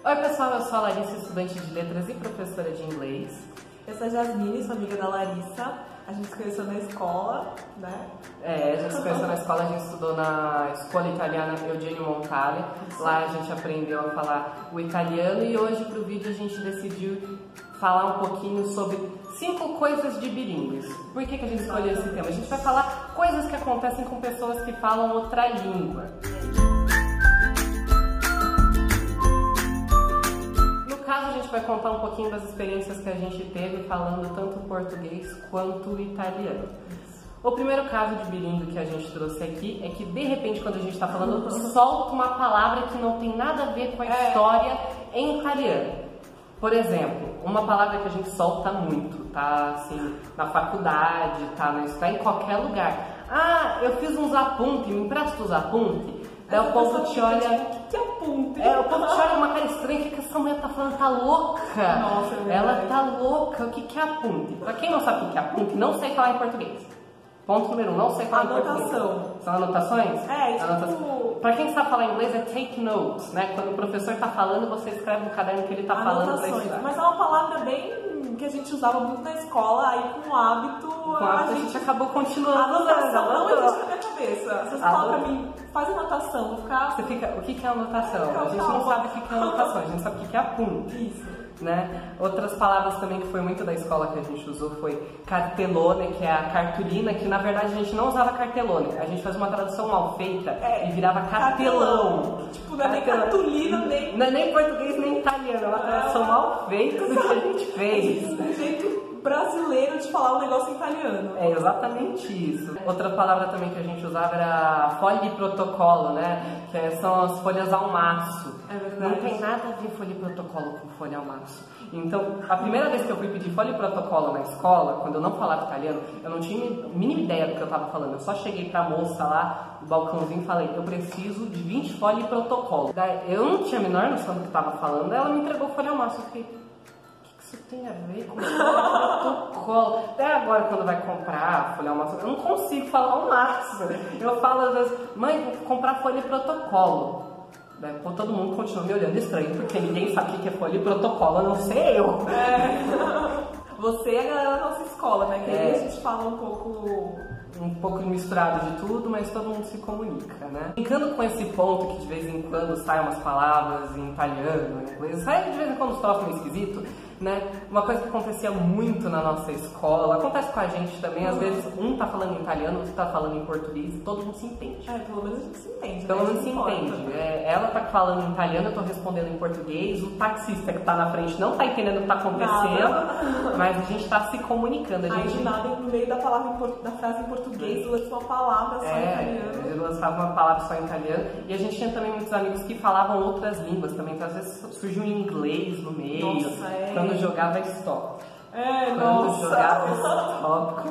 Oi pessoal, eu sou a Larissa, estudante de letras e professora de inglês. Eu sou a Jasmine, sou amiga da Larissa. A gente se conheceu na escola, né? A gente se conheceu na escola, a gente estudou na Escola Italiana Eugenio Montale. Lá a gente aprendeu a falar o italiano e hoje pro vídeo a gente decidiu falar um pouquinho sobre 5 coisas de bilíngues. Por que a gente escolheu esse tema? A gente vai falar coisas que acontecem com pessoas que falam outra língua. A gente vai contar um pouquinho das experiências que a gente teve falando tanto português quanto italiano. O primeiro caso de bilíngue que a gente trouxe aqui é que, de repente, quando a gente está falando, solta uma palavra que não tem nada a ver com a história em italiano. Por exemplo, uma palavra que a gente solta muito, tá assim, na faculdade, tá em qualquer lugar. Ah, eu fiz uns apuntes, me empresta os apuntes? Daí o povo te olha... O que é apunte? O povo te olha com uma cara estranha, o que essa mulher tá falando? Tá louca? Nossa, é ela tá louca. O que é apunte? Pra quem não sabe o que é apunte, não sei falar em português. Ponto número 1, não sei falar em português. Anotação. São anotações? Tipo... Pra quem sabe falar inglês é take notes, né? Quando o professor tá falando, você escreve no caderno que ele tá falando pra estudar. Mas é uma palavra bem... que a gente usava muito na escola, aí com o hábito... a gente acabou continuando usando. Anotação não existe na minha cabeça. Se você falar pra mim, faz anotação, vou ficar... Você fica, o que é anotação? A gente não sabe o que é anotação, a gente sabe o que é apunte. Isso. Né? Outras palavras também que foi muito da escola que a gente usou foi cartellone, que é a cartolina, que na verdade a gente não usava cartellone, a gente fazia uma tradução mal feita e virava cartelão. Tipo, não é nem cartolina, nem... Não é nem português nem italiano, é uma tradução mal feita do que a gente fez. Um jeito brasileiro de falar um negócio em italiano. É exatamente isso. Outra palavra também que a gente usava era folha de protocolo, né? Que são as folhas ao maço. É verdade. Não tem nada a ver folha de protocolo com folha ao maço. Então, a primeira vez que eu fui pedir folha de protocolo na escola, quando eu não falava italiano, eu não tinha a mínima ideia do que eu estava falando. Eu só cheguei pra moça lá, no balcãozinho, e falei, eu preciso de 20 folhas de protocolo. Daí, eu não tinha a menor noção do que estava falando, ela me entregou folha ao maço. Eu fiquei... Isso tem a ver com protocolo. Até agora, quando vai comprar folha ao maço, eu não consigo falar o maço. Eu falo às vezes, mãe, vou comprar folha de protocolo. Daí, todo mundo continua me olhando estranho, porque ninguém sabe o que é folha de protocolo, a não ser eu. Você é a galera da nossa escola, né? Que aí a gente fala um pouco misturado de tudo, mas todo mundo se comunica, né? Brincando com esse ponto que de vez em quando saem umas palavras em italiano, em inglês, sai de vez em quando os troços meio esquisito, né? Uma coisa que acontecia muito na nossa escola, acontece com a gente também, às vezes um tá falando em italiano, outro tá falando em português e todo mundo se entende. Pelo menos a gente se entende. Pelo menos se entende. Ela tá falando em italiano, eu tô respondendo em português, o taxista que tá na frente não tá entendendo o que tá acontecendo, mas a gente tá se comunicando. Aí de nada, no meio da frase em português, lançou uma palavra só em italiano. Ele lançava uma palavra só em italiano. E a gente tinha também muitos amigos que falavam outras línguas também, então às vezes surgiu um inglês no meio. Nossa, quando jogava stop. Quando jogava stop.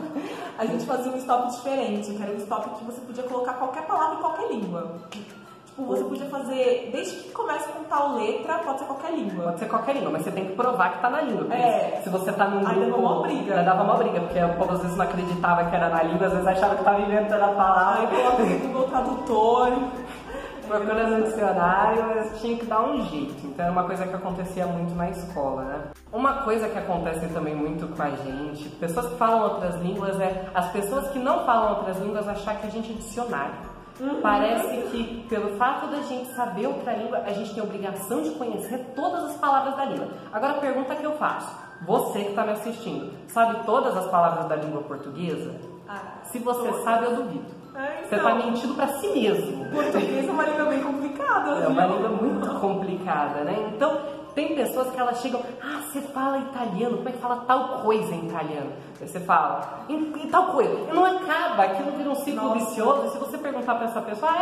A gente fazia um stop diferente, que era um stop que você podia colocar qualquer palavra em qualquer língua. Tipo, você podia fazer, desde que começa com tal letra, pode ser qualquer língua. Pode ser qualquer língua, mas você tem que provar que tá na língua. Se você tá num grupo... Aí dava uma briga. Dava uma briga, porque o povo às vezes não acreditava que era na língua, às vezes achava que tava inventando a palavra. Aí coloca no Google Tradutor. Procurando no dicionário, mas tinha que dar um jeito. Então era uma coisa que acontecia muito na escola, né? Uma coisa que acontece também muito com a gente, pessoas que falam outras línguas, é as pessoas que não falam outras línguas achar que a gente é dicionário. Parece que, pelo fato da gente saber outra língua, a gente tem a obrigação de conhecer todas as palavras da língua. Agora a pergunta que eu faço, você que está me assistindo, sabe todas as palavras da língua portuguesa? Se você sabe, eu duvido. Você está mentindo para si mesmo. Português é uma língua bem complicada. É uma língua muito complicada, né? Então, tem pessoas que elas chegam, você fala italiano, como é que fala tal coisa em italiano? Aí você fala, e tal coisa. E não acaba, aquilo vira um ciclo vicioso. E se você perguntar para essa pessoa,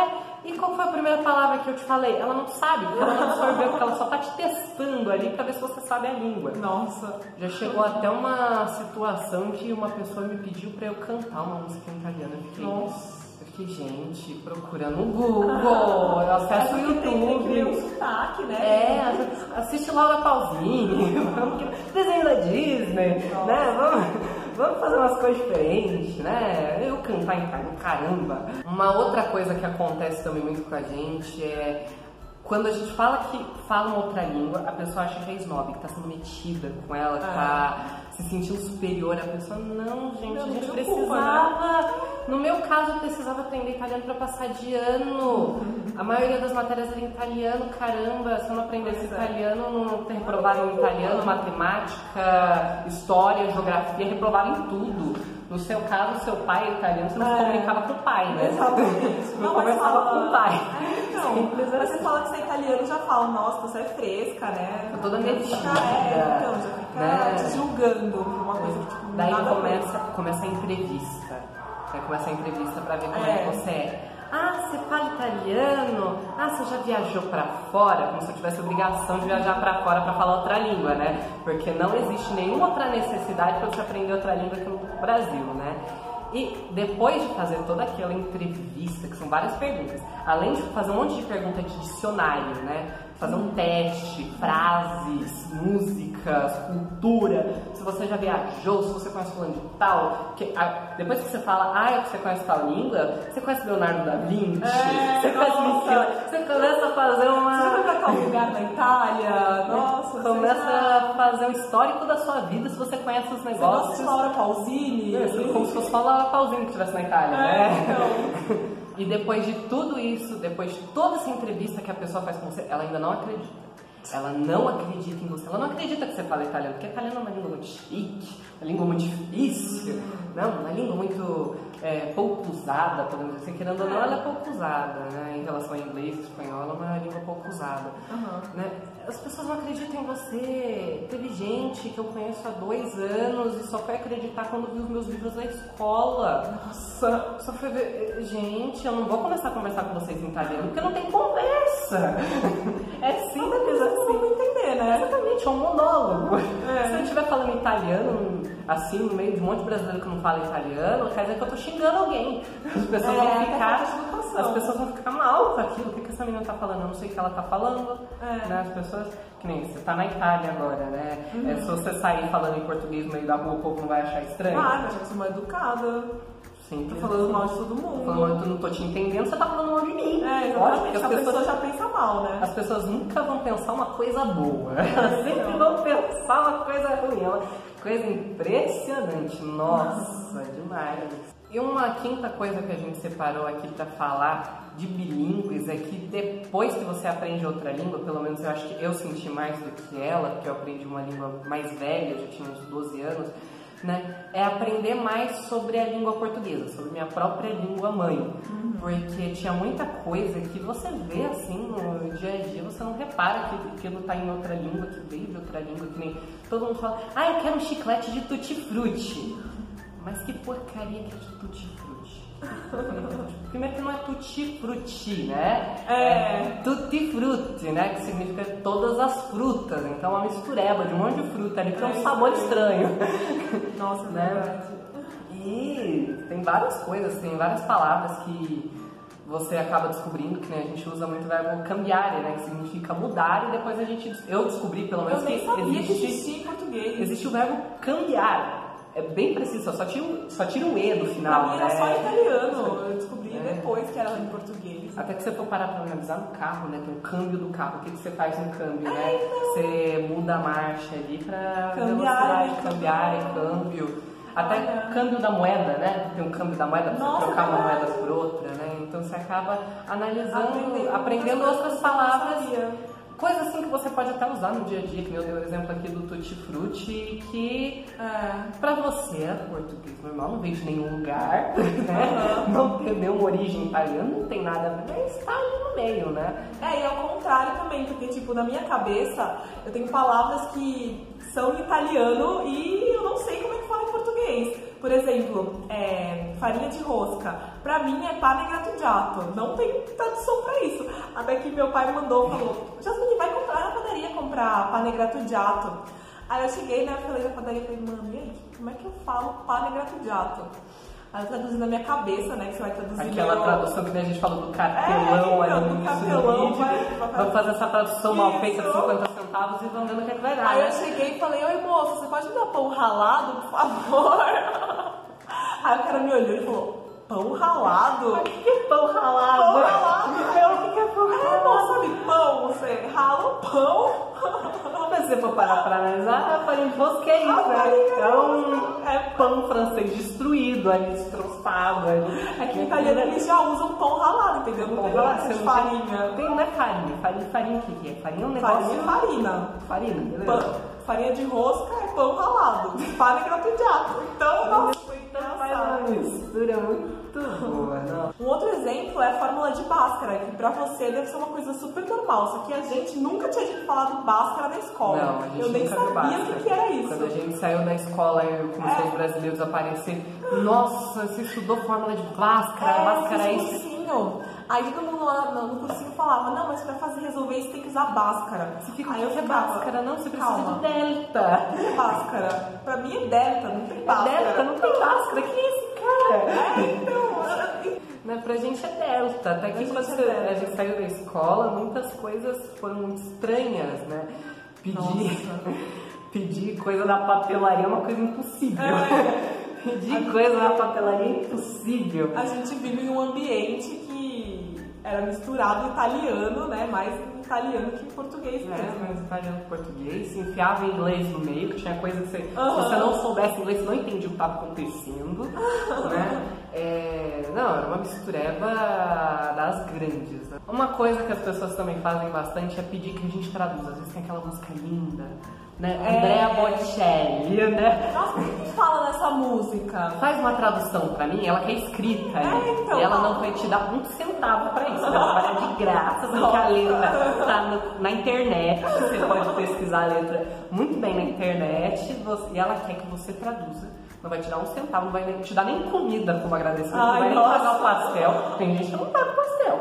e qual foi a primeira palavra que eu te falei? Ela não sabe, porque ela não absorveu, porque ela só está te testando ali para ver se você sabe a língua. Nossa. Já chegou até uma situação que uma pessoa me pediu para eu cantar uma música em italiano. Eu fiquei, Eu fiquei, gente, procurando no Google, eu acesso o YouTube. Tem um sotaque, né? Assiste Laura Pausini, desenho da Disney, né? Vamos fazer umas coisas diferentes, né? Eu cantar em italiano, caramba. Uma outra coisa que acontece também muito com a gente é Quando a gente fala que fala uma outra língua, a pessoa acha que é snob, que tá sendo metida com ela, que tá se sentindo superior. A pessoa, não, gente, a gente precisava... No meu caso, eu precisava aprender italiano pra passar de ano. A maioria das matérias era em italiano, caramba. Se eu não aprendesse italiano, não ter reprovado em italiano, matemática, história, geografia, reprovava em tudo. No seu caso, seu pai é italiano, você não se comunicava com o pai, né? Exatamente. Não conversava com o pai. Então, mas você fala que você é italiano, já fala, nossa, você é fresca, né? Tô toda metida. Então, já fica te julgando por uma coisa que tipo, daí nada começa a entrevista. Aí começa a entrevista pra ver como é que você é. Ah, você fala italiano? Ah, você já viajou pra fora? Como se eu tivesse obrigação de viajar pra fora pra falar outra língua, né? Porque não existe nenhuma outra necessidade pra você aprender outra língua aqui no Brasil, né? E depois de fazer toda aquela entrevista, que são várias perguntas, além de fazer um monte de perguntas de dicionário, né? Fazer um teste, frases, músicas, cultura, se você já viajou, se você conhece fulano de tal, depois que você fala, que você conhece tal língua, você conhece Leonardo da Vinci, você conhece Michelangelo, você começa a fazer uma... Você vai pra tal lugar na Itália, nossa... Começa a fazer um histórico da sua vida, se você conhece os negócios. Você gosta de Laura Pausini? Como se fosse só Laura Pausini que estivesse na Itália, né? Então... E depois de tudo isso, depois de toda essa entrevista que a pessoa faz com você, ela ainda não acredita. Ela não acredita em você. Ela não acredita que você fala italiano, porque italiano é uma língua muito chique, uma língua muito difícil, não, uma língua muito pouco usada, podemos dizer assim. Querendo ou não, ela é pouco usada, né? Em relação ao inglês e espanhol, ela é uma língua pouco usada. Né? As pessoas não acreditam em você. Teve gente que eu conheço há 2 anos e só foi acreditar quando viu os meus livros na escola. Nossa, só foi ver... Gente, eu não vou começar a conversar com vocês em italiano, porque não tem conversa. É simples assim. Vamos entender, né? Exatamente, é um monólogo. Se eu estiver falando italiano, assim, no meio de um monte de brasileiro que não fala italiano, quer dizer que eu tô xingando alguém. As pessoas vão ficar mal com aquilo. O que essa menina tá falando? Eu não sei o que ela tá falando. Né? As pessoas, que nem você tá na Itália agora, né? Se você sair falando em português no meio da rua, o povo não vai achar estranho? Mas eu sou mal educada. Sim, tô falando mal de todo mundo. Eu não tô te entendendo, você tá falando mal de mim. Exatamente. As pessoas já pensam mal, né? As pessoas nunca vão pensar uma coisa boa. Elas sempre vão pensar uma coisa ruim. Uma coisa impressionante. Nossa, demais. E uma quinta coisa que a gente separou aqui pra falar de bilíngues é que depois que você aprende outra língua, pelo menos eu acho que eu senti mais do que ela, porque eu aprendi uma língua mais velha, já tinha uns 12 anos, né? É aprender mais sobre a língua portuguesa, sobre minha própria língua mãe. Porque tinha muita coisa que você vê assim no dia a dia, você não repara que aquilo tá em outra língua, que veio de outra língua, que nem todo mundo fala, eu quero um chiclete de tutti-frutti. Mas que porcaria que é de tutti-frutti? Primeiro que não é tutti-frutti, né? É tutti-frutti, né? Que significa todas as frutas. Então é uma mistureba de um monte de fruta ali, que é um sabor estranho. Nossa, né? E tem várias coisas, tem várias palavras que você acaba descobrindo, que né, a gente usa muito o verbo cambiare, né? Que significa mudar, e depois eu descobri pelo menos que existe em português. Existe o verbo cambiare. É bem preciso, só tira o E no final. Pra mim era só italiano, eu descobri depois que era em português. Até que você for parar pra analisar no carro, né? Tem o câmbio do carro, o que você faz no câmbio, né? Você muda a marcha ali pra velocidade, cambiar, câmbio. Até câmbio da moeda, né? Tem um câmbio da moeda pra você trocar uma moeda por outra, né? Então você acaba analisando, aprendendo outras palavras. Coisa assim que você pode até usar no dia a dia, que eu dei o exemplo aqui do tutti-frutti, que pra você é português normal, não veio de nenhum lugar, né? Não tem nenhuma origem italiana, não tem nada a ver, mas está ali no meio, né? E ao contrário também, porque tipo, na minha cabeça eu tenho palavras que são em italiano e eu não sei como é que fala em português. Por exemplo, farinha de rosca. Pra mim é pane grattugiato. Não tem tradução pra isso. Até que meu pai mandou e falou: Jasmine, vai comprar na padaria comprar pane grattugiato. Aí eu cheguei, né, falei na padaria e falei: mano, e aí, como é que eu falo pane grattugiato? Aí eu traduzi na minha cabeça, né, que você vai traduzir. Aquela tradução que a gente falou do cartelão ali no início do vídeo. Vamos fazer essa tradução mal feita de 50 centavos e vamos ver no que vai dar. Aí eu cheguei e falei: oi moça, você pode me dar pão ralado, por favor? Aí o cara me olhou e falou: Pão ralado? O que é pão ralado? Pão ralado? O que é pão ralado? Não sabe pão? Você rala o pão. Mas se você for parar pra analisar, a farinha de rosca é isso, né? É pão francês destruído, ali, destroçado. É que em italiano eles já usam pão ralado, entendeu? Não tem essa de farinha. Não é farinha. Farinha o que é? Farinha é um negócio... Farinha é farina. Farinha, beleza. Farinha de rosca é pão ralado. Farinha grappidiato. Então, nossa, foi engraçado. Uma mistura muito boa, não? Um outro exemplo é a fórmula de Bhaskara, que pra você deve ser uma coisa super normal, só que a gente nunca tinha falado Bhaskara na escola. Não, a gente eu nem sabia o que era isso. Quando a gente saiu da escola e começou os brasileiros a aparecer, nossa, você estudou fórmula de Bhaskara, Bhaskara é isso. Aí todo mundo lá no cursinho falava, não, mas pra resolver isso tem que usar Bhaskara. Você fica, aí eu falei, Bhaskara, não, você precisa de delta. Bhaskara. Pra mim é delta, não tem Bhaskara. Delta, não tem Bhaskara, que é esse cara? Então... Né, pra gente é delta, até que quando a gente saiu da escola, muitas coisas foram muito estranhas, né? Pedir coisa na papelaria é uma coisa impossível. Pedir coisa na papelaria é impossível. A gente vive em um ambiente que era misturado italiano, né? Mais italiano que português mesmo. Mais italiano que português. Se enfiava inglês no meio, que tinha coisa que você, se você não soubesse inglês, você não entendia o que estava acontecendo. Né? Não, era uma mistureba das grandes. Né? Uma coisa que as pessoas também fazem bastante é pedir que a gente traduza. Às vezes tem aquela música linda. Né? Andrea Bocelli, né? Nossa, o que fala nessa música? Faz uma tradução pra mim, ela que é escrita, né? Então, e ela não vai te dar um centavo pra isso, vai trabalhar de graça, porque a letra tá na internet, você pode pesquisar a letra muito bem na internet, e ela quer que você traduza. Não vai te dar um centavo, não vai nem te dar nem comida como agradecimento, não vai nem pagar o pastel. Tem gente que não paga o pastel.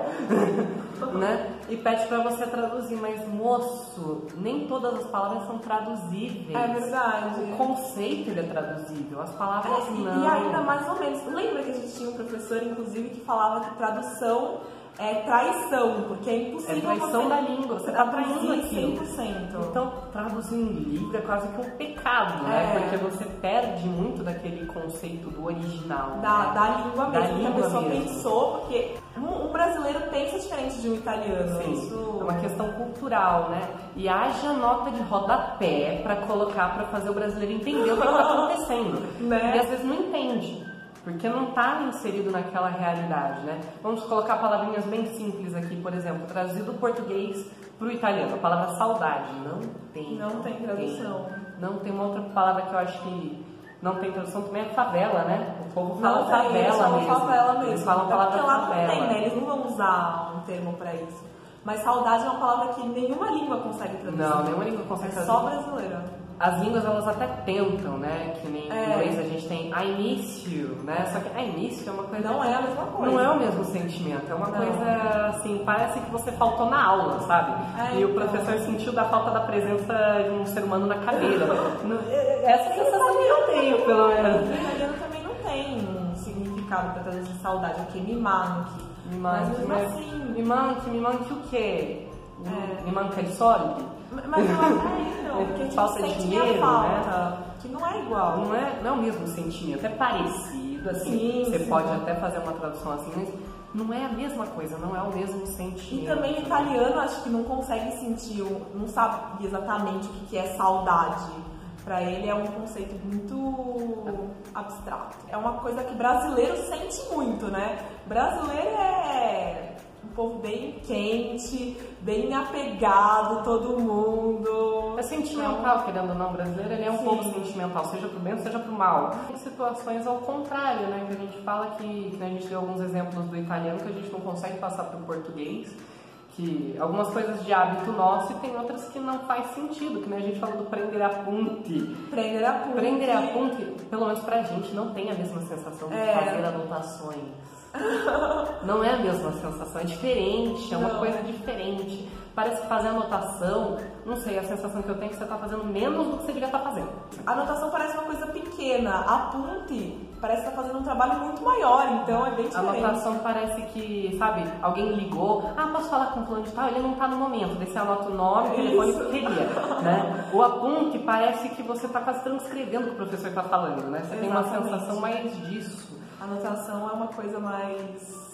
Né? E pede pra você traduzir, mas moço, nem todas as palavras são traduzíveis. É verdade. O conceito ele é traduzível, as palavras não. E ainda mais ou menos. Lembra que a gente tinha um professor, inclusive, que falava que tradução é traição, porque é impossível. É traição da língua, você tá traduzindo aquilo. 100%. Então, traduzir um livro é quase que um pecado, né? Porque você perde muito daquele conceito do original. Da língua mesmo, que a pessoa pensou, porque um brasileiro pensa diferente de um italiano. Sim, isso é uma questão cultural, né? E haja nota de rodapé pra colocar, pra fazer o brasileiro entender o que tá acontecendo. Né? E às vezes não entende. Porque não está inserido naquela realidade, né? Vamos colocar palavrinhas bem simples aqui, por exemplo, traduzido do português para o italiano. A palavra saudade não tem. Não tem tradução. Não tem uma outra palavra que eu acho que não tem tradução também, é favela, né? O povo fala favela mesmo. Eles falam a palavra porque lá favela. não tem, né? Eles não vão usar um termo para isso. Mas saudade é uma palavra que nenhuma língua consegue traduzir. Não, nenhuma língua consegue traduzir. Só brasileira. As línguas, elas até tentam, né? Que nem em inglês a gente tem I miss you, né? Só que I miss you é uma coisa... Não é a mesma coisa. Não é o mesmo sentimento. É uma coisa, assim, parece que você faltou na aula, sabe? E o professor sentiu da falta da presença de um ser humano na cadeira. Essa sensação que eu tenho, pelo menos. O italiano também não tem um significado para traduzir saudade. Aqui, me manque. Mas mesmo assim... Me manque o quê? Me manca de sólido? Mas não é, porque falta de dinheiro, falta, né? Que não é igual. Não é o mesmo sentimento, é parecido, assim. Você pode até fazer uma tradução assim, mas não é a mesma coisa, não é o mesmo sentimento. E também o italiano acho que não consegue sentir, não sabe exatamente o que é saudade. Pra ele é um conceito muito abstrato. É uma coisa que brasileiro sente muito, né? Brasileiro é um povo bem quente, bem apegado, todo mundo. É sentimental, querendo ou não, brasileiro, ele é um povo sentimental, seja pro bem, seja pro mal. Tem situações ao contrário, né, que a gente fala que a gente deu alguns exemplos do italiano que a gente não consegue passar pro português, que algumas coisas de hábito nosso e tem outras que não faz sentido, que nem a gente falou do prendere appunti. Prendere appunti, pelo menos pra gente, não tem a mesma sensação de fazer anotações. Não é a mesma sensação, é diferente, é uma coisa diferente. Parece que fazer anotação, não sei, a sensação que eu tenho é que você está fazendo menos do que você devia estar fazendo. A anotação parece uma coisa pequena, apunte parece que está fazendo um trabalho muito maior, então é bem diferente. A anotação parece que, sabe, alguém ligou, posso falar com o fulano de tal, ele não está no momento, daí você anota o nome, o telefone que queria, né? O apunte parece que você está quase transcrevendo o que o professor está falando, né? Você tem uma sensação mais disso. A anotação é uma coisa mais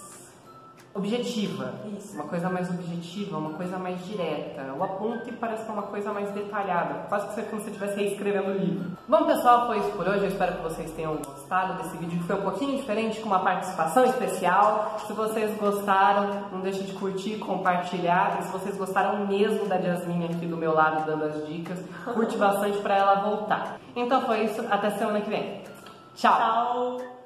objetiva. Isso. Uma coisa mais objetiva, uma coisa mais direta. O aponte parece que é uma coisa mais detalhada, quase que como se você estivesse reescrevendo o livro. Bom, pessoal, foi isso por hoje. Eu espero que vocês tenham gostado desse vídeo, que foi um pouquinho diferente, com uma participação especial. Se vocês gostaram, não deixe de curtir, compartilhar. E se vocês gostaram mesmo da Yasmin aqui do meu lado dando as dicas, curte bastante para ela voltar. Então foi isso, até semana que vem. Tchau! Tchau!